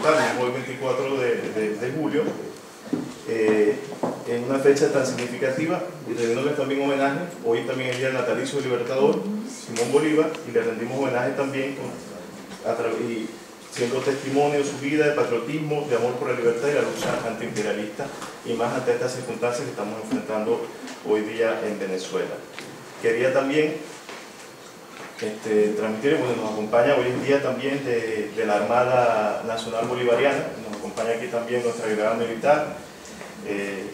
votar, hoy 24 de julio, en una fecha tan significativa, y rendiéndole también homenaje, hoy también es el día del natalicio del Libertador, Simón Bolívar, y le rendimos homenaje también y siendo testimonio de su vida, de patriotismo, de amor por la libertad y la lucha antiimperialista, y más ante estas circunstancias que estamos enfrentando hoy día en Venezuela. Quería también transmitir, bueno, nos acompaña hoy en día también de la Armada Nacional Bolivariana, nos acompaña aquí también nuestra brigada militar, que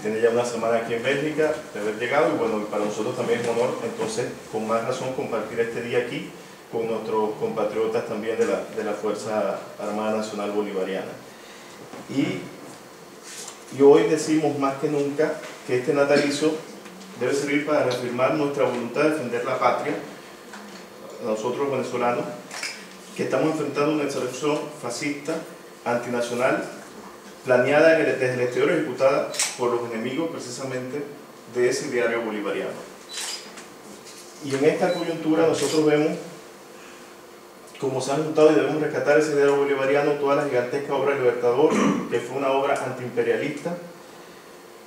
tiene ya una semana aquí en Bélgica de haber llegado, y bueno, para nosotros también es un honor, entonces, con más razón, compartir este día aquí con nuestros compatriotas también de la Fuerza Armada Nacional Bolivariana. Y hoy decimos más que nunca que este natalicio debe servir para reafirmar nuestra voluntad de defender la patria, nosotros venezolanos, que estamos enfrentando una insurrección fascista, antinacional, planeada desde el exterior, ejecutada por los enemigos precisamente de ese ideario bolivariano. Y en esta coyuntura nosotros vemos cómo se han juntado y debemos rescatar ese ideario bolivariano, toda la gigantesca obra del Libertador, que fue una obra antiimperialista,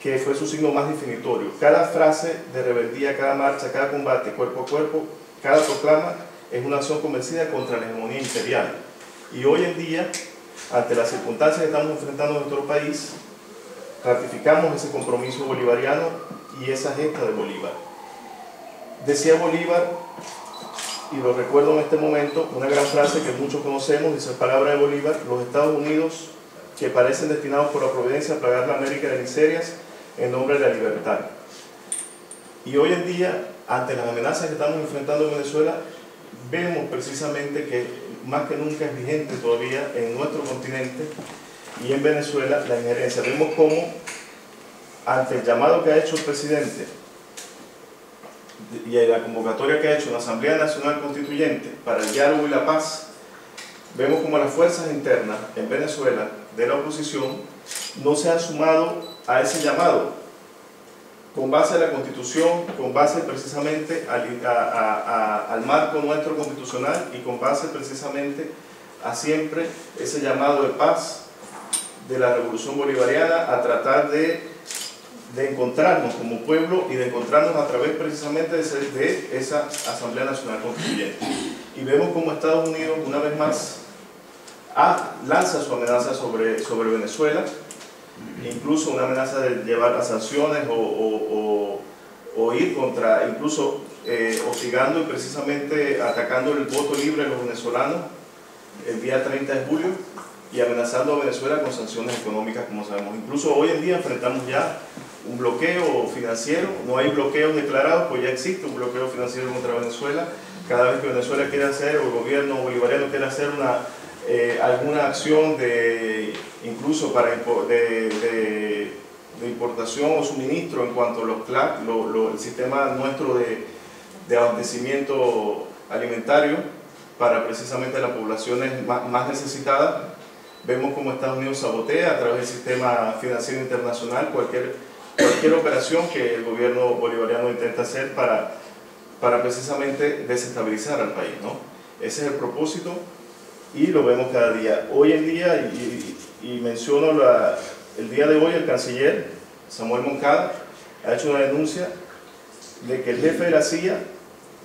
que fue su signo más definitorio. Cada frase de rebeldía, cada marcha, cada combate, cuerpo a cuerpo, cada proclama es una acción convencida contra la hegemonía imperial. Y hoy en día, ante las circunstancias que estamos enfrentando en nuestro país, ratificamos ese compromiso bolivariano y esa gesta de Bolívar. Decía Bolívar, y lo recuerdo en este momento, una gran frase que muchos conocemos, dice palabra de Bolívar: los Estados Unidos, que parecen destinados por la providencia a plagar la América de miserias en nombre de la libertad. Y hoy en día, ante las amenazas que estamos enfrentando en Venezuela, vemos precisamente que más que nunca es vigente todavía en nuestro continente y en Venezuela la injerencia. Vemos cómo, ante el llamado que ha hecho el presidente y la convocatoria que ha hecho la Asamblea Nacional Constituyente para el diálogo y la paz, vemos como las fuerzas internas en Venezuela de la oposición no se han sumado a ese llamado, con base a la Constitución, con base precisamente al marco nuestro constitucional y con base precisamente a siempre ese llamado de paz de la Revolución Bolivariana, a tratar de encontrarnos como pueblo y de encontrarnos a través precisamente de esa Asamblea Nacional Constituyente. Y vemos como Estados Unidos una vez más lanza su amenaza sobre Venezuela, incluso una amenaza de llevar a sanciones o ir contra, incluso hostigando y precisamente atacando el voto libre de los venezolanos el día 30 de julio y amenazando a Venezuela con sanciones económicas, como sabemos. Incluso hoy en día enfrentamos ya un bloqueo financiero, no hay bloqueos declarados, pues ya existe un bloqueo financiero contra Venezuela. Cada vez que Venezuela quiere hacer, o el gobierno bolivariano quiere hacer alguna acción incluso de importación o suministro en cuanto a los CLAC, el sistema nuestro de abastecimiento alimentario para precisamente las poblaciones más necesitadas, vemos como Estados Unidos sabotea a través del sistema financiero internacional cualquier operación que el gobierno bolivariano intenta hacer para precisamente desestabilizar al país, ¿no? Ese es el propósito y lo vemos cada día. Hoy en día, y menciono el día de hoy, el canciller Samuel Moncada ha hecho una denuncia de que el jefe de la CIA,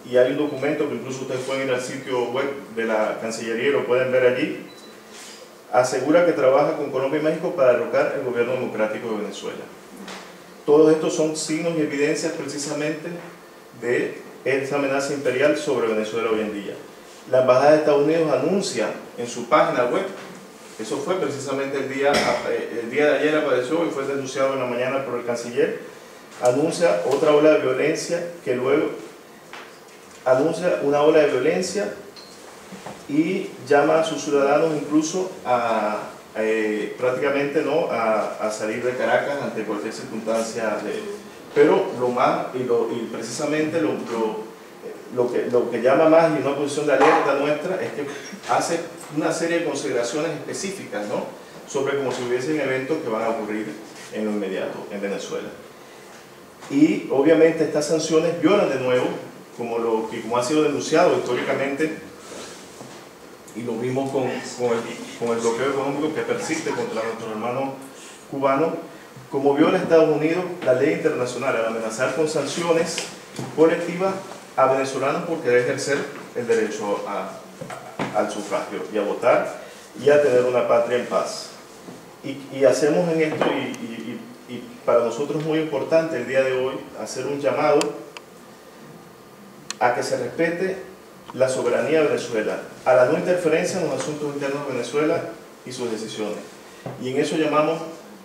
y hay un documento que incluso ustedes pueden ir al sitio web de la Cancillería y lo pueden ver allí, asegura que trabaja con Colombia y México para derrocar el gobierno democrático de Venezuela. Todos estos son signos y evidencias precisamente de esta amenaza imperial sobre Venezuela hoy en día. La Embajada de Estados Unidos anuncia en su página web, eso fue precisamente el día de ayer apareció y fue denunciado en la mañana por el canciller, anuncia otra ola de violencia, que luego anuncia una ola de violencia y llama a sus ciudadanos incluso prácticamente ¿no? a salir de Caracas ante cualquier circunstancia. Pero precisamente lo que llama más, y una posición de alerta nuestra, es que hace una serie de consideraciones específicas, ¿no? Sobre como si hubiesen eventos que van a ocurrir en lo inmediato en Venezuela. Y obviamente estas sanciones violan de nuevo, como ha sido denunciado históricamente y lo vimos con el bloqueo económico que persiste contra nuestros hermanos cubanos, como viola Estados Unidos la ley internacional al amenazar con sanciones colectivas a venezolanos por querer ejercer el derecho al sufragio y a votar y a tener una patria en paz. Y hacemos en esto, y para nosotros es muy importante el día de hoy, hacer un llamado a que se respete la soberanía de Venezuela, a la no interferencia en los asuntos internos de Venezuela y sus decisiones. Y en eso llamamos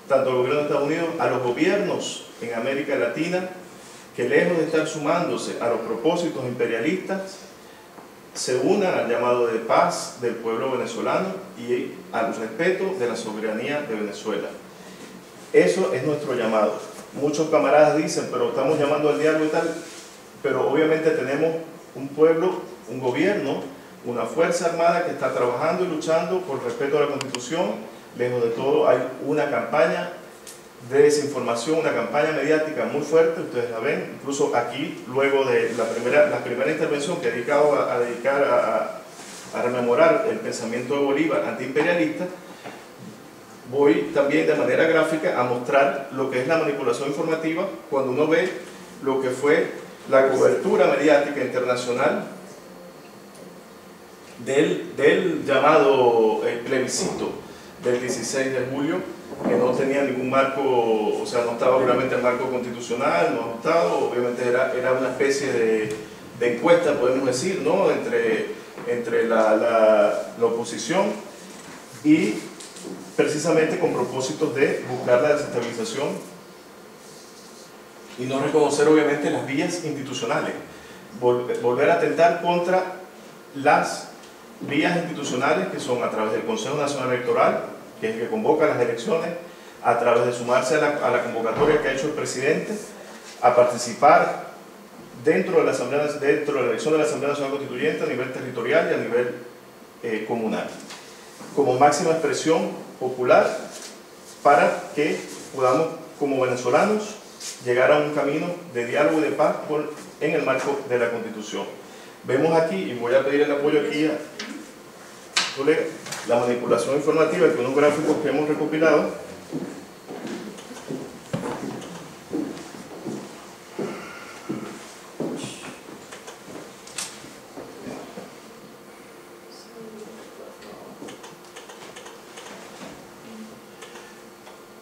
tanto al gobierno de Estados Unidos, a los gobiernos en América Latina, que lejos de estar sumándose a los propósitos imperialistas, se unan al llamado de paz del pueblo venezolano y al respeto de la soberanía de Venezuela. Eso es nuestro llamado. Muchos camaradas dicen, pero estamos llamando al diálogo y tal, pero obviamente tenemos un pueblo, un gobierno, una fuerza armada que está trabajando y luchando por respeto a la Constitución. Lejos de todo hay una campaña de desinformación, una campaña mediática muy fuerte, ustedes la ven, incluso aquí, luego de la primera intervención que he dedicado a rememorar el pensamiento de Bolívar antiimperialista, voy también de manera gráfica a mostrar lo que es la manipulación informativa cuando uno ve lo que fue la cobertura mediática internacional del llamado plebiscito del 16 de julio, que no tenía ningún marco, o sea, no estaba obviamente el marco constitucional, no estaba, obviamente era una especie de encuesta, podemos decir, ¿no?, entre la oposición, y precisamente con propósitos de buscar la desestabilización y no reconocer obviamente las vías institucionales, volver a atentar contra las vías institucionales que son a través del Consejo Nacional Electoral, que es el que convoca las elecciones, a través de sumarse a la convocatoria que ha hecho el presidente, a participar dentro de la elección de la Asamblea Nacional Constituyente a nivel territorial y a nivel comunal, como máxima expresión popular para que podamos, como venezolanos, llegar a un camino de diálogo y de paz en el marco de la Constitución. Vemos aquí, y voy a pedir el apoyo aquí a colega, la manipulación informativa, que unos gráficos que hemos recopilado.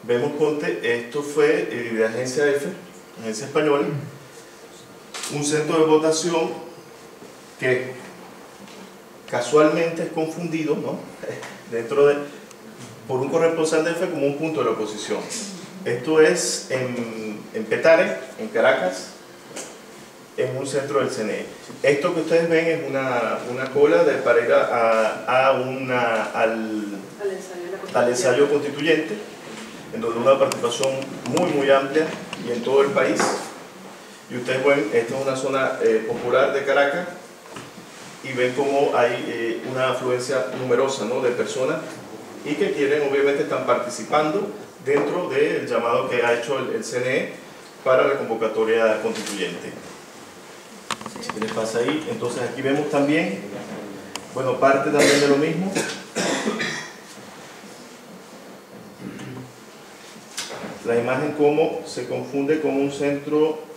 Vemos, ponte, esto fue de Agencia EFE, Agencia Española, un centro de votación que casualmente es confundido, ¿no?, por un corresponsal de EFE como un punto de la oposición. Esto es en Petare, en Caracas, en un centro del CNE. Esto que ustedes ven es una cola para ir al ensayo constituyente, en donde una participación muy amplia y en todo el país. Y ustedes ven, esta es una zona popular de Caracas, y ven cómo hay una afluencia numerosa, ¿no?, de personas y que quieren, obviamente están participando dentro del llamado que ha hecho el CNE para la convocatoria constituyente. ¿Qué les pasa ahí? Entonces aquí vemos también, bueno, parte también de lo mismo. La imagen cómo se confunde con un centro.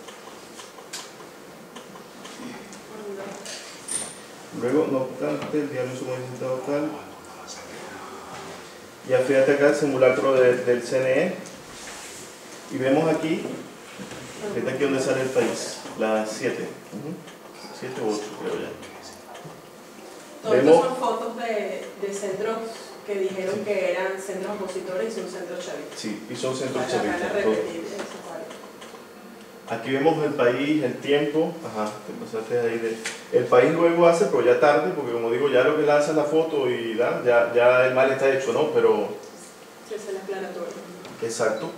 Luego, no obstante, el diario suministrado tal. Ya fíjate acá el simulacro del CNE. Y vemos aquí, está aquí donde sale el país, las 7. 7 u 8, creo ya. Todos estos son fotos de centros que dijeron que eran centros opositores y son centros chavistas. Sí, y son centros chavistas. Aquí vemos el país, el tiempo, ajá, te pasaste ahí el país luego hace, pero ya tarde, porque como digo, ya lo que lanza la foto y ya el mal está hecho, ¿no? Pero... Sí, esa es la aclaratoria. Exacto.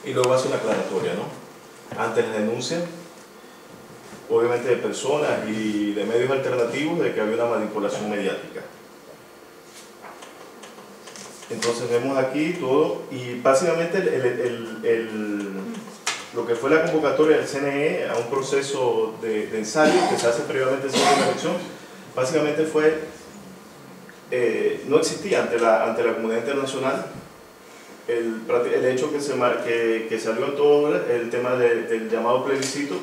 Y luego hace una aclaratoria, ¿no? Ante la denuncia, obviamente de personas y de medios alternativos, de que había una manipulación mediática. Entonces vemos aquí todo, y básicamente lo que fue la convocatoria del CNE a un proceso de ensayo que se hace previamente sobre la elección, básicamente fue no existía ante la comunidad internacional. El hecho que salió en todo el tema del llamado plebiscito,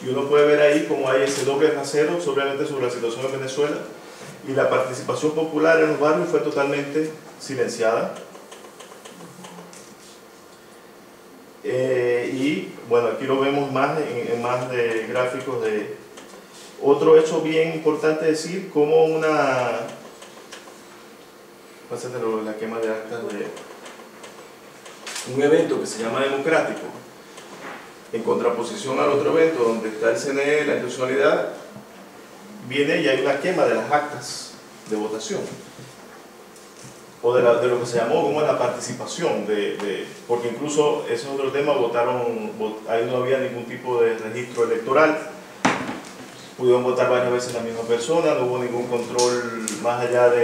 y uno puede ver ahí cómo hay ese doble rasero sobre la situación en Venezuela, y la participación popular en los barrios fue totalmente silenciada. Y bueno, aquí lo vemos más en más de gráficos de otro hecho bien importante decir, como la quema de actas de un evento que se llama democrático, en contraposición al otro evento donde está el CNE, la institucionalidad, viene y hay una quema de las actas de votación, o de lo que se llamó como la participación, porque incluso ese es otro tema, ahí no había ningún tipo de registro electoral, pudieron votar varias veces la misma persona, no hubo ningún control más allá de...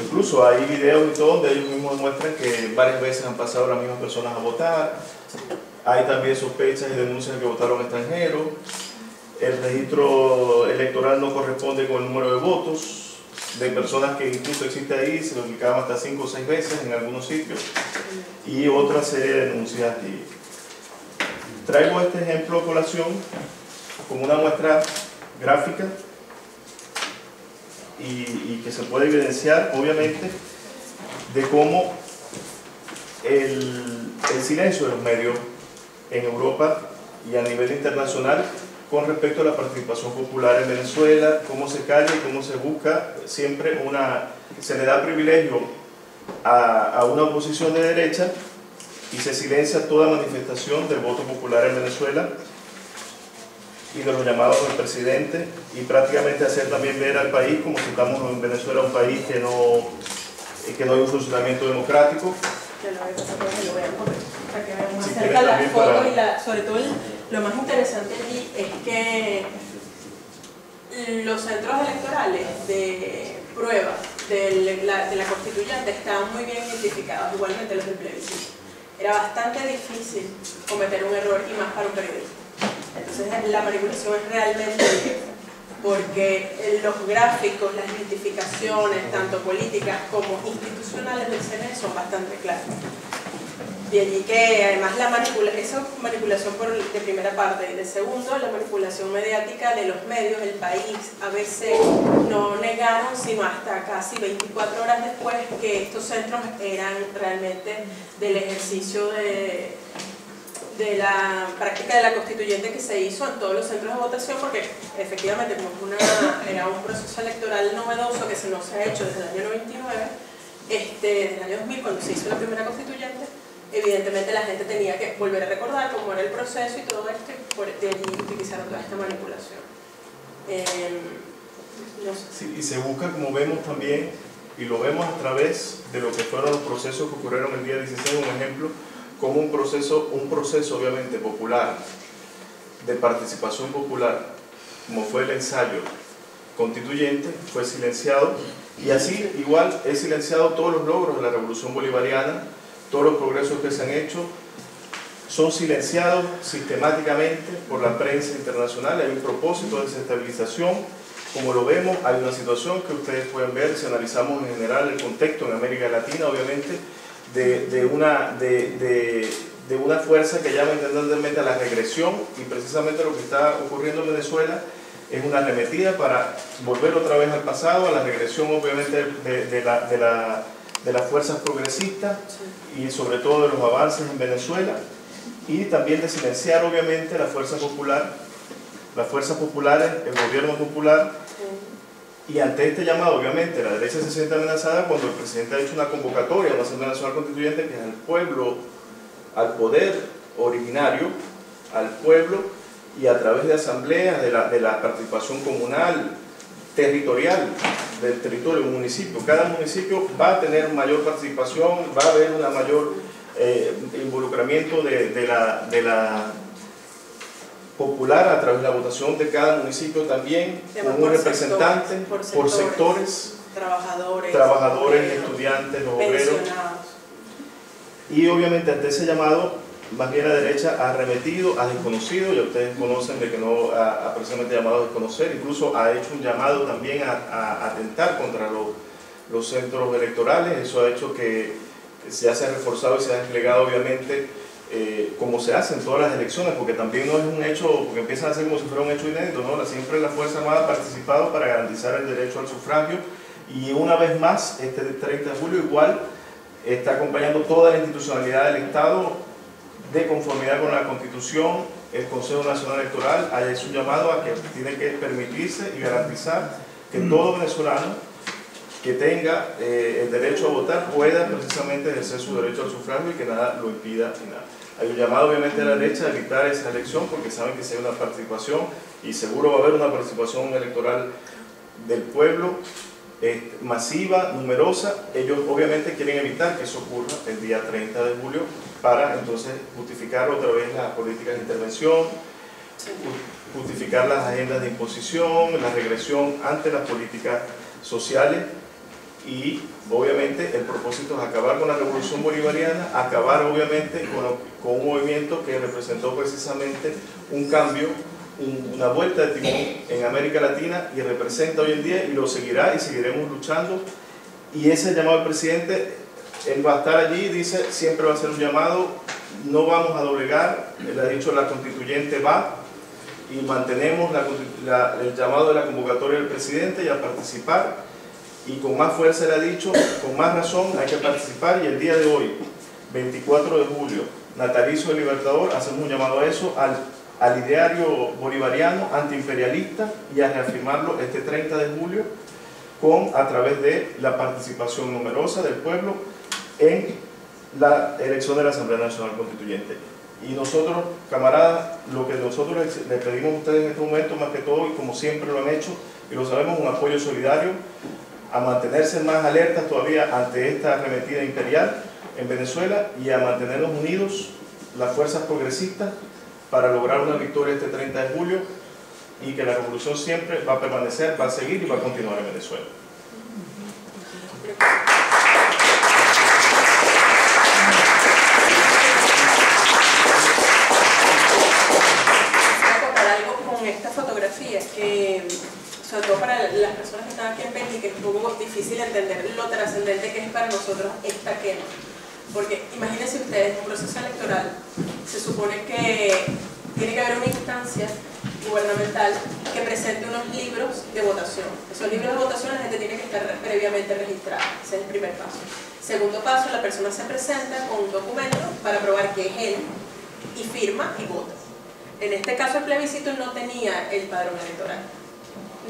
Incluso hay videos y todo donde ellos mismos muestran que varias veces han pasado las mismas personas a votar. Hay también sospechas y denuncias de que votaron extranjeros. El registro electoral no corresponde con el número de votos de personas que incluso existe ahí, se lo aplicaban hasta 5 o 6 veces en algunos sitios, y otra serie de denuncias. Traigo este ejemplo a colación como una muestra gráfica y que se puede evidenciar obviamente de cómo el silencio de los medios en Europa y a nivel internacional con respecto a la participación popular en Venezuela, cómo se calla y cómo se busca siempre se le da privilegio a una oposición de derecha y se silencia toda manifestación del voto popular en Venezuela y de los llamados del presidente, y prácticamente hacer también ver al país como si estamos en Venezuela, un país que no hay un funcionamiento democrático. Para que veamos más cerca las fotos y sobre todo lo más interesante allí es que los centros electorales de prueba de la constituyente estaban muy bien identificados, igualmente los del plebiscito. Era bastante difícil cometer un error y más para un periodista. Entonces la manipulación es realmente porque los gráficos, las identificaciones, tanto políticas como institucionales del CNE son bastante claras. De allí que además esa manipulación de primera parte, y de segundo, la manipulación mediática de los medios, el país, ABC, no negaron sino hasta casi 24 horas después que estos centros eran realmente del ejercicio de la práctica de la constituyente que se hizo en todos los centros de votación, porque efectivamente como era un proceso electoral novedoso que no se ha hecho desde el año 99, desde el año 2000 cuando se hizo la primera constituyente, evidentemente la gente tenía que volver a recordar cómo era el proceso y todo esto, y de allí utilizaron toda esta manipulación. No sé. Sí, y se busca, como vemos también, y lo vemos a través de lo que fueron los procesos que ocurrieron el día 16, un ejemplo, como un proceso obviamente popular, de participación popular, como fue el ensayo constituyente, fue silenciado, y así igual es silenciado todos los logros de la Revolución Bolivariana, todos los progresos que se han hecho, son silenciados sistemáticamente por la prensa internacional. Hay un propósito de desestabilización, como lo vemos, hay una situación que ustedes pueden ver si analizamos en general el contexto en América Latina, obviamente, de una fuerza que llama intencionalmente a la regresión, y precisamente lo que está ocurriendo en Venezuela es una arremetida para volver otra vez al pasado, a la regresión obviamente de las fuerzas progresistas y sobre todo de los avances en Venezuela, y también de silenciar obviamente la fuerza popular, las fuerzas populares, el gobierno popular. Y ante este llamado, obviamente, la derecha se siente amenazada cuando el presidente ha hecho una convocatoria a una Asamblea Nacional Constituyente que es al pueblo, al poder originario, al pueblo, y a través de asambleas, de la participación comunal, territorial, del territorio, un municipio. Cada municipio va a tener mayor participación, va a haber una mayor involucramiento de la popular a través de la votación de cada municipio también, con un representante por sectores, trabajadores, estudiantes, los obreros. Y obviamente ante ese llamado, más bien la derecha ha arremetido, ha desconocido, ya ustedes conocen de que no ha precisamente llamado a desconocer, incluso ha hecho un llamado también a atentar contra los centros electorales. Eso ha hecho que se haya reforzado y se ha desplegado obviamente como se hace en todas las elecciones, porque también no es un hecho, porque empiezan a ser como si fuera un hecho inédito, ¿no? Siempre la Fuerza Armada ha participado para garantizar el derecho al sufragio, y una vez más, este 30 de julio igual está acompañando toda la institucionalidad del Estado de conformidad con la Constitución. El Consejo Nacional Electoral ha hecho un llamado a que tiene que permitirse y garantizar que todo venezolano que tenga el derecho a votar pueda precisamente ejercer su derecho al sufragio y que nada lo impida ni nada. Hay un llamado obviamente a la derecha a evitar esa elección, porque saben que si hay una participación, y seguro va a haber una participación electoral del pueblo masiva, numerosa, ellos obviamente quieren evitar que eso ocurra el día 30 de julio para entonces justificar otra vez las políticas de intervención, justificar las agendas de imposición, la regresión ante las políticas sociales. Y obviamente el propósito es acabar con la revolución bolivariana, acabar obviamente con un movimiento que representó precisamente un cambio, una vuelta de timón en América Latina, y representa hoy en día y lo seguirá, y seguiremos luchando. Y ese llamado al presidente, él va a estar allí, dice, siempre va a ser un llamado, no vamos a doblegar, él ha dicho la constituyente va, y mantenemos el llamado de la convocatoria del presidente y a participar. Y con más fuerza le ha dicho, con más razón hay que participar, y el día de hoy, 24 de julio, natalicio del Libertador, hacemos un llamado a eso, al ideario bolivariano, antiimperialista, y a reafirmarlo este 30 de julio a través de la participación numerosa del pueblo en la elección de la Asamblea Nacional Constituyente. Y nosotros, camaradas, lo que nosotros les pedimos a ustedes en este momento, más que todo, y como siempre lo han hecho, y lo sabemos, un apoyo solidario, a mantenerse más alertas todavía ante esta arremetida imperial en Venezuela, y a mantenernos unidos, las fuerzas progresistas, para lograr una victoria este 30 de julio, y que la revolución siempre va a permanecer, va a seguir y va a continuar en Venezuela. Esta fotografía, que sobre todo para las personas que están aquí en Bélgica es un poco difícil entender lo trascendente que es para nosotros esta quema, porque imagínense ustedes, un proceso electoral se supone que tiene que haber una instancia gubernamental que presente unos libros de votación. Esos libros de votación la gente tiene que estar previamente registrada, ese es el primer paso. Segundo paso, la persona se presenta con un documento para probar que es él y firma y vota. En este caso el plebiscito no tenía el padrón electoral,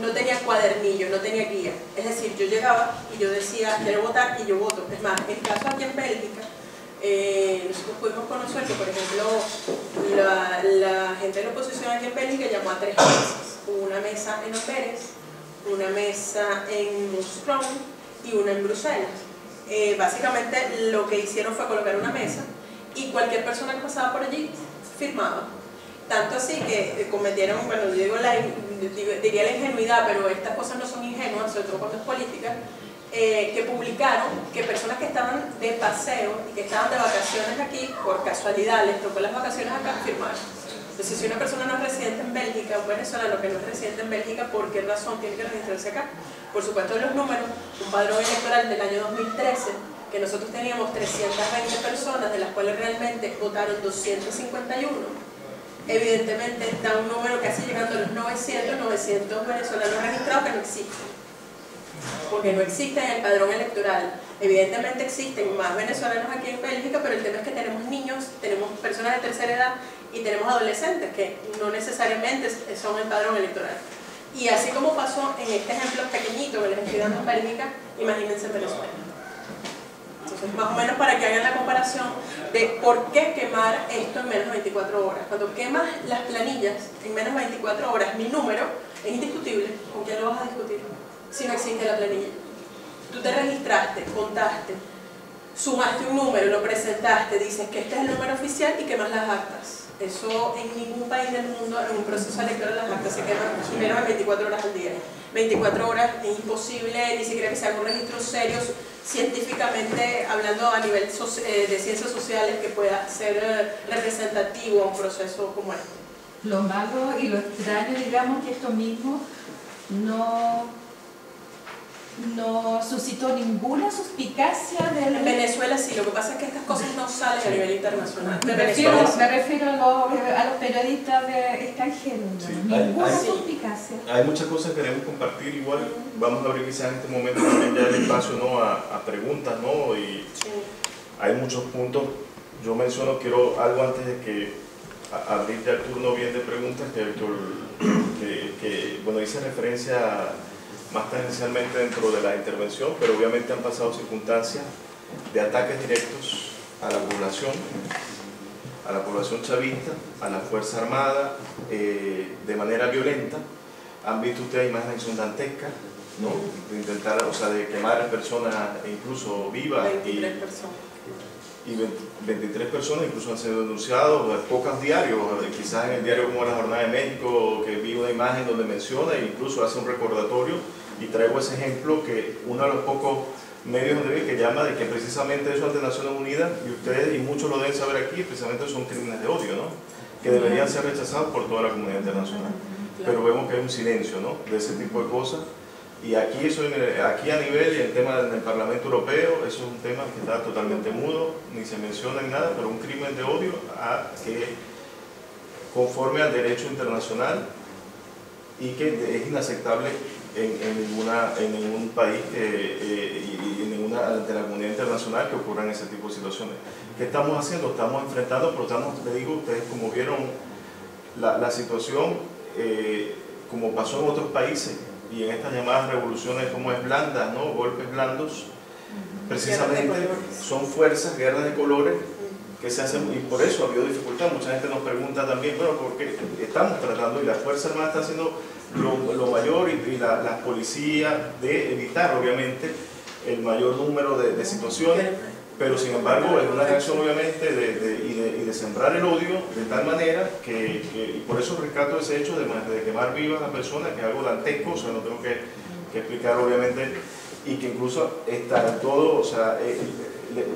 no tenía cuadernillo, no tenía guía. Es decir, yo llegaba y yo decía, quiero votar, y yo voto. Es más, el caso aquí en Bélgica, nosotros pudimos conocer que, por ejemplo, la gente de la oposición aquí en Bélgica llamó a 3 mesas. Una mesa en Amberes, una mesa en Mouscron y una en Bruselas. Básicamente lo que hicieron fue colocar una mesa y cualquier persona que pasaba por allí firmaba. Tanto así que cometieron, bueno, yo diría la ingenuidad, pero estas cosas no son ingenuas, sobre todo cuando es política, que publicaron que personas que estaban de paseo y que estaban de vacaciones aquí, por casualidad les tocó las vacaciones acá, firmaron. Entonces, si una persona no es residente en Bélgica, un venezolano que no es residente en Bélgica, ¿por qué razón tiene que registrarse acá? Por supuesto, los números, un padrón electoral del año 2013, que nosotros teníamos 320 personas, de las cuales realmente votaron 251, evidentemente da un número casi llegando a los 900 venezolanos registrados que no existen, porque no existen en el padrón electoral. Evidentemente existen más venezolanos aquí en Bélgica, pero el tema es que tenemos niños, tenemos personas de tercera edad y tenemos adolescentes que no necesariamente son el padrón electoral. Y así como pasó en este ejemplo pequeñito que les estoy dando en Bélgica, imagínense en Venezuela. Entonces, más o menos para que hagan la comparación de por qué quemar esto en menos de 24 horas. Cuando quemas las planillas en menos de 24 horas, mi número es indiscutible. ¿Con quién lo vas a discutir si no existe la planilla? Tú te registraste, contaste, sumaste un número, lo presentaste, dices que este es el número oficial y quemas las actas. Eso en ningún país del mundo, en un proceso electoral, las actas se queman menos de 24 horas al día. 24 horas es imposible, ni siquiera que se haga un registro serio, científicamente hablando a nivel de ciencias sociales, que pueda ser representativo a un proceso como este. Lo malo y lo extraño, digamos, que esto mismo no no suscitó ninguna suspicacia del... En Venezuela sí, lo que pasa es que estas cosas no salen a nivel internacional. Me refiero a los periodistas extranjeros, sí, ninguna suspicacia. Hay muchas cosas que queremos compartir, igual vamos a abrir quizás en este momento también ya el espacio, ¿no?, a preguntas, ¿no? Y sí, hay muchos puntos. Yo menciono, quiero algo antes de que abrir ya el turno bien de preguntas, que bueno, hice referencia más tangencialmente dentro de la intervención, pero obviamente han pasado circunstancias de ataques directos a la población chavista, a la Fuerza Armada, de manera violenta. Han visto ustedes imágenes que son dantescas, ¿no?, de intentar, o sea, de quemar personas incluso vivas. 23 personas. Y 23 personas incluso han sido denunciados, pocos diarios, quizás en el diario como La Jornada de México, que vi una imagen donde menciona e incluso hace un recordatorio, y traigo ese ejemplo que uno de los pocos medios donde vi que llama de que precisamente eso ante Naciones Unidas, y ustedes y muchos lo deben saber aquí, precisamente son crímenes de odio, ¿no?, que deberían ser rechazados por toda la comunidad internacional. Pero vemos que hay un silencio, ¿no?, de ese tipo de cosas. Y aquí, aquí a nivel, el tema del Parlamento Europeo, eso es un tema que está totalmente mudo, ni se menciona en nada, pero un crimen de odio que conforme al derecho internacional y que es inaceptable en ningún país y ante la comunidad internacional que ocurran ese tipo de situaciones. ¿Qué estamos haciendo? Estamos enfrentando, pero estamos, les digo, ustedes como vieron la situación, como pasó en otros países, y en estas llamadas revoluciones como es blandas, ¿no?, golpes blandos, precisamente son fuerzas, guerras de colores que se hacen, y por eso ha habido dificultad. Mucha gente nos pregunta también, bueno, porque estamos tratando, y la Fuerza Armada está haciendo lo mayor, y las policías, de evitar obviamente el mayor número de situaciones, pero sin embargo es una reacción obviamente de sembrar el odio de tal manera y por eso rescato ese hecho de quemar vivas a personas, que es algo dantesco, o sea, no tengo que explicar obviamente, y que incluso está en todo, o sea,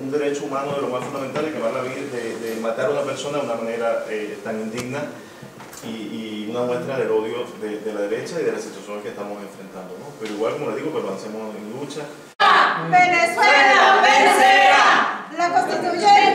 un derecho humano de lo más fundamental de quemar la vida, de matar a una persona de una manera tan indigna, y una muestra del odio de la derecha y de la situación que estamos enfrentando, ¿no? Pero igual, como les digo, pero avancemos en lucha. Venezuela vencerá, la Constituyente